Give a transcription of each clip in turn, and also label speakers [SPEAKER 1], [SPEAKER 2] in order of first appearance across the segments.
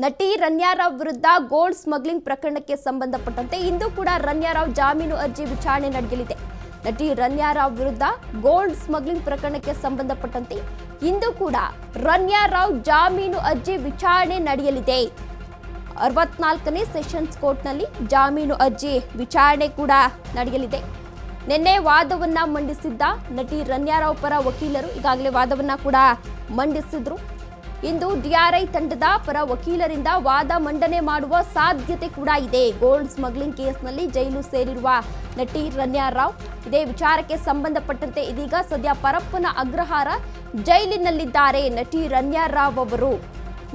[SPEAKER 1] ನಟಿ ರನ್ಯಾರಾವ್ ವಿರುದ್ಧ gold smuggling ಪ್ರಕರಣಕ್ಕೆ ಸಂಬಂಧಪಟ್ಟಂತೆ ಇಂದು ಕೂಡ ರನ್ಯಾರಾವ್ ಜಾಮೀನು ಅರ್ಜಿ ವಿಚಾರಣೆ ನಡೆಯಲಿದೆ. ನಟಿ ರನ್ಯಾರಾವ್ ವಿರುದ್ಧ ಗೋಲ್ಡ್ ಸ್ಮಗ್ಲಿಂಗ್ ಪ್ರಕರಣಕ್ಕೆ ಸಂಬಂಧಪಟ್ಟಂತೆ ಇಂದು ಕೂಡ ರನ್ಯಾರಾವ್ ಜಾಮೀನು ಅರ್ಜಿ ವಿಚಾರಣೆ ನಡೆಯಲಿದೆ. 64ನೇ ಸೆಷನ್ಸ್ ಕೋರ್ಟ್ನಲ್ಲಿ ಜಾಮೀನು ಅರ್ಜಿ ವಿಚಾರಣೆ ಕೂಡ ನಡೆಯಲಿದೆ. ನಿನ್ನೆ ವಾದವನ್ನ ಮಂಡಿಸಿದ್ದ ನಟಿ ರನ್ಯಾರಾವ್ ಪರ ವಕೀಲರು ಈಗಾಗಲೇ ವಾದವನ್ನ ಕೂಡ ಮಂಡಿಸಿದ್ರು. ಇಂದು ಡಿಆರ್ಐ ತಂಡದ ಪರ ವಕೀಲರಿಂದ ವಾದ ಮಂಡನೆ ಮಾಡುವ ಸಾಧ್ಯತೆ ಕೂಡ ಇದೆ. ಗೋಲ್ಡ್ ಸ್ಮಗ್ಲಿಂಗ್ ಕೇಸ್ನಲ್ಲಿ ಜೈಲು ಸೇರಿರುವ ನಟಿ ರನ್ಯಾರಾವ್ ಇದೇ ವಿಚಾರಕ್ಕೆ ಸಂಬಂಧಪಟ್ಟಂತೆ ಇದೀಗ ಸದ್ಯ ಪರಪ್ಪನ ಅಗ್ರಹಾರ ಜೈಲಿನಲ್ಲಿದ್ದಾರೆ ನಟಿ ರನ್ಯಾರಾವ್ ಅವರು.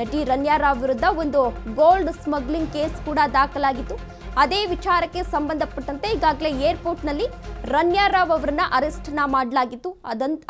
[SPEAKER 1] ನಟಿ ರನ್ಯಾರಾವ್ ವಿರುದ್ಧ ಒಂದು ಗೋಲ್ಡ್ ಸ್ಮಗ್ಲಿಂಗ್ ಕೇಸ್ ಕೂಡ ದಾಖಲಾಗಿತ್ತು. ಅದೇ ವಿಚಾರಕ್ಕೆ ಸಂಬಂಧಪಟ್ಟಂತೆ ಈಗಾಗಲೇ ಏರ್ಪೋರ್ಟ್ನಲ್ಲಿ ರನ್ಯಾರಾವ್ ಅವರನ್ನ ಅರೆಸ್ಟ್ ಮಾಡಲಾಗಿತ್ತು.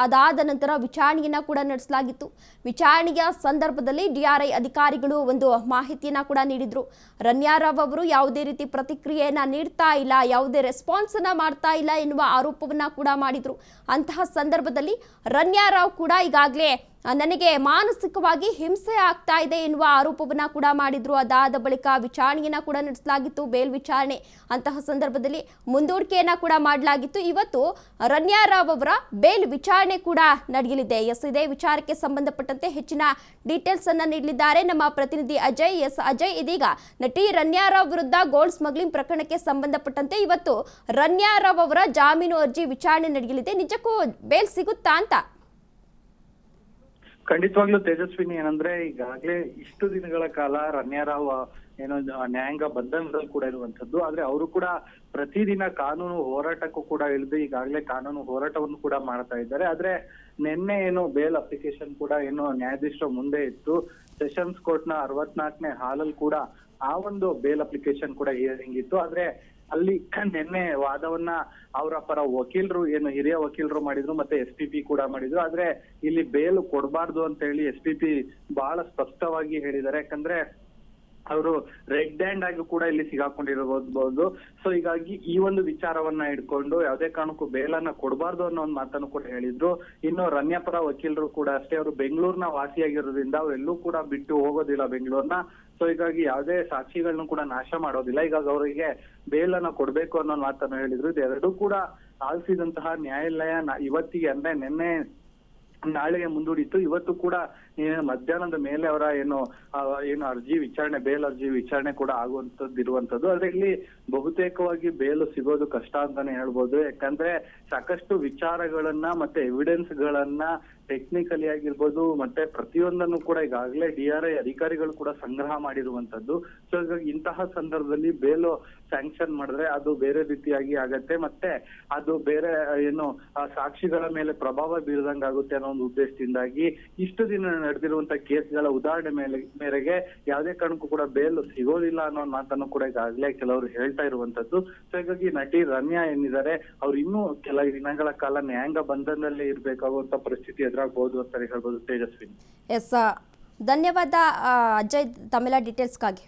[SPEAKER 1] ಅದಾದ ನಂತರ ವಿಚಾರಣೆಯನ್ನ ಕೂಡ ನಡೆಸಲಾಗಿತ್ತು. ವಿಚಾರಣೆಯ ಸಂದರ್ಭದಲ್ಲಿ ಡಿಆರ್ಐ ಅಧಿಕಾರಿಗಳು ಒಂದು ಮಾಹಿತಿಯನ್ನ ಕೂಡ ನೀಡಿದ್ರು. ರನ್ಯಾರಾವ್ ಅವರು ಯಾವುದೇ ರೀತಿ ಪ್ರತಿಕ್ರಿಯೆಯನ್ನ ನೀಡ್ತಾ ಇಲ್ಲ, ಯಾವುದೇ ರೆಸ್ಪಾನ್ಸ್ ಅನ್ನ ಮಾಡ್ತಾ ಇಲ್ಲ ಎನ್ನುವ ಆರೋಪವನ್ನ ಕೂಡ ಮಾಡಿದ್ರು. ಅಂತಹ ಸಂದರ್ಭದಲ್ಲಿ ರನ್ಯಾರಾವ್ ಕೂಡ ಈಗಾಗಲೇ ನನಗೆ ಮಾನಸಿಕವಾಗಿ ಹಿಂಸೆ ಆಗ್ತಾ ಇದೆ ಎನ್ನುವ ಆರೋಪವನ್ನ ಕೂಡ ಮಾಡಿದ್ರು. ಅದಾದ ಬಳಿಕ ವಿಚಾರಣೆಯನ್ನ ಕೂಡ ನಡೆಸಲಾಗಿತ್ತು, ಬೇಲ್ ವಿಚಾರಣೆ. ಅಂತಹ ಸಂದರ್ಭದಲ್ಲಿ ಮುಂದೂಡಿಕೆಯನ್ನ ಕೂಡ ಮಾಡಲಾಗಿತ್ತು. ಇವತ್ತು ರನ್ಯಾರಾವ್ ಅವರ ಬೇಲ್ ವಿಚಾರಣೆ ಕೂಡ ನಡೆಯಲಿದೆ. ಇದೇ ವಿಚಾರಕ್ಕೆ ಸಂಬಂಧಪಟ್ಟಂತೆ ಹೆಚ್ಚಿನ ಡೀಟೇಲ್ಸ್ ಅನ್ನ ನೀಡಲಿದ್ದಾರೆ ನಮ್ಮ ಪ್ರತಿನಿಧಿ ಅಜಯ್. ಅಜಯ್, ಇದೀಗ ನಟಿ ರನ್ಯಾರಾವ್ ವಿರುದ್ಧ ಗೋಲ್ಡ್ ಸ್ಮಗ್ಲಿಂಗ್ ಪ್ರಕರಣಕ್ಕೆ ಸಂಬಂಧಪಟ್ಟಂತೆ ಇವತ್ತು ರನ್ಯಾರಾವ್ ಅವರ ಜಾಮೀನು ಅರ್ಜಿ ವಿಚಾರಣೆ ನಡೆಯಲಿದೆ. ನಿಜಕ್ಕೂ ಬೇಲ್ ಸಿಗುತ್ತಾ ಅಂತ?
[SPEAKER 2] ಖಂಡಿತವಾಗ್ಲೂ ತೇಜಸ್ವಿನಿ, ಏನಂದ್ರೆ ಈಗಾಗಲೇ ಇಷ್ಟು ದಿನಗಳ ಕಾಲ ರನ್ಯಾರಾವ್ ಏನೋ ನ್ಯಾಯಾಂಗ ಬಂಧನದಲ್ಲಿ ಕೂಡ ಇರುವಂತದ್ದು. ಆದ್ರೆ ಅವರು ಕೂಡ ಪ್ರತಿದಿನ ಕಾನೂನು ಹೋರಾಟಕ್ಕೂ ಕೂಡ ಇಳಿದು ಈಗಾಗಲೇ ಕಾನೂನು ಹೋರಾಟವನ್ನು ಕೂಡ ಮಾಡ್ತಾ ಇದ್ದಾರೆ. ಆದ್ರೆ ನಿನ್ನೆ ಏನು ಬೇಲ್ ಅಪ್ಲಿಕೇಶನ್ ಕೂಡ ಏನು ನ್ಯಾಯಾಧೀಶರ ಮುಂದೆ ಇತ್ತು. ಸೆಷನ್ಸ್ ಕೋರ್ಟ್ ನ 64ನೇ ಹಾಲಲ್ಲಿ ಕೂಡ ಆ ಒಂದು ಬೇಲ್ ಅಪ್ಲಿಕೇಶನ್ ಕೂಡ ಹಿಯರಿಂಗ್ ಇತ್ತು. ಆದ್ರೆ ಅಲ್ಲಿ ನಿನ್ನೆ ವಾದವನ್ನ ಅವರ ಪರ ವಕೀಲರು ಏನು ಹಿರಿಯ ವಕೀಲರು ಮಾಡಿದ್ರು, ಮತ್ತೆ SPP ಕೂಡ ಮಾಡಿದ್ರು. ಆದ್ರೆ ಇಲ್ಲಿ ಬೇಲ್ ಕೊಡಬಾರ್ದು ಅಂತ ಹೇಳಿ SPP ಬಹಳ ಸ್ಪಷ್ಟವಾಗಿ ಹೇಳಿದ್ದಾರೆ. ಯಾಕಂದ್ರೆ ಅವರು ರೆಡ್ ಹ್ಯಾಂಡ್ ಆಗಿ ಕೂಡ ಇಲ್ಲಿ ಸಿಗಾಕೊಂಡಿರಬಹುದು. ಸೊ ಹೀಗಾಗಿ ಈ ಒಂದು ವಿಚಾರವನ್ನ ಇಟ್ಕೊಂಡು ಯಾವುದೇ ಕಾರಣಕ್ಕೂ ಬೇಲನ್ನ ಕೊಡಬಾರ್ದು ಅನ್ನೋ ಒಂದು ಮಾತನ್ನು ಕೂಡ ಹೇಳಿದ್ರು. ಇನ್ನು ರನ್ಯಾ ಪರ ವಕೀಲರು ಕೂಡ ಅಷ್ಟೇ, ಅವರು ಬೆಂಗಳೂರಿನ ವಾಸಿಯಾಗಿರೋದ್ರಿಂದ ಅವರೆಲ್ಲೂ ಕೂಡ ಬಿಟ್ಟು ಹೋಗೋದಿಲ್ಲ ಬೆಂಗಳೂರ್ನ. ಸೊ ಹೀಗಾಗಿ ಯಾವುದೇ ಸಾಕ್ಷಿಗಳನ್ನ ಕೂಡ ನಾಶ ಮಾಡೋದಿಲ್ಲ. ಹೀಗಾಗಿ ಅವರಿಗೆ ಬೇಲನ್ನ ಕೊಡ್ಬೇಕು ಅನ್ನೋ ಮಾತನ್ನು ಹೇಳಿದ್ರು. ಇದೆರಡೂ ಕೂಡ ಆಲಿಸಿದಂತಹ ನ್ಯಾಯಾಲಯ ಇವತ್ತಿಗೆ ಅಂದ್ರೆ ನಿನ್ನೆ ನಾಳೆಗೆ ಮುಂದೂಡಿತ್ತು. ಇವತ್ತು ಕೂಡ ಮಧ್ಯಾಹ್ನದ ಮೇಲೆ ಅವರ ಏನು ಅರ್ಜಿ ವಿಚಾರಣೆ, ಬೇಲ್ ಅರ್ಜಿ ವಿಚಾರಣೆ ಕೂಡ ಆಗುವಂತದ್ದು ಇರುವಂತದ್ದು. ಆದ್ರೆ ಇಲ್ಲಿ ಬಹುತೇಕವಾಗಿ ಬೇಲು ಸಿಗೋದು ಕಷ್ಟ ಅಂತಾನೆ ಹೇಳ್ಬೋದು. ಯಾಕಂದ್ರೆ ಸಾಕಷ್ಟು ವಿಚಾರಗಳನ್ನ ಮತ್ತೆ ಎವಿಡೆನ್ಸ್ ಗಳನ್ನ ಟೆಕ್ನಿಕಲಿ ಆಗಿರ್ಬೋದು ಮತ್ತೆ ಪ್ರತಿಯೊಂದನ್ನು ಕೂಡ ಈಗಾಗಲೇ DRI ಅಧಿಕಾರಿಗಳು ಕೂಡ ಸಂಗ್ರಹ ಮಾಡಿರುವಂತದ್ದು. ಸೊ ಹೀಗಾಗಿ ಇಂತಹ ಸಂದರ್ಭದಲ್ಲಿ ಬೇಲು ಸ್ಯಾಂಕ್ಷನ್ ಮಾಡಿದ್ರೆ ಅದು ಬೇರೆ ರೀತಿಯಾಗಿ ಆಗತ್ತೆ, ಮತ್ತೆ ಅದು ಬೇರೆ ಏನು ಸಾಕ್ಷಿಗಳ ಮೇಲೆ ಪ್ರಭಾವ ಬೀರದಂಗಾಗುತ್ತೆ ಅನ್ನೋ ಒಂದು ಉದ್ದೇಶದಿಂದಾಗಿ ಇಷ್ಟು ದಿನ ನಡೆದಿರುವಂತಹ ಕೇಸ್ಗಳ ಉದಾಹರಣೆ ಮೇರೆಗೆ ಯಾವುದೇ ಕಾರಣಕ್ಕೂ ಕೂಡ ಬೇಲ್ ಸಿಗೋದಿಲ್ಲ ಅನ್ನೋ ಮಾತನ್ನು ಕೂಡ ಈಗಾಗಲೇ ಕೆಲವರು ಹೇಳ್ತಾ ಇರುವಂತದ್ದು. ಸೊ ಹೀಗಾಗಿ ನಟಿ ರನ್ಯಾ ಏನಿದ್ದಾರೆ ಅವ್ರು ಇನ್ನೂ ಕೆಲ ದಿನಗಳ ಕಾಲ ನ್ಯಾಯಾಂಗ ಬಂಧನದಲ್ಲೇ ಇರ್ಬೇಕಾಗುವಂತ ಪರಿಸ್ಥಿತಿ ಎದುರಾಗಬಹುದು ಅಂತ ಹೇಳ್ಬೋದು ತೇಜಸ್ವಿನಿ.
[SPEAKER 1] ಧನ್ಯವಾದ ಅಜಯ್ ತಮ್ಮೆಲ್ಲ ಡೀಟೇಲ್ಸ್ಗಾಗಿ.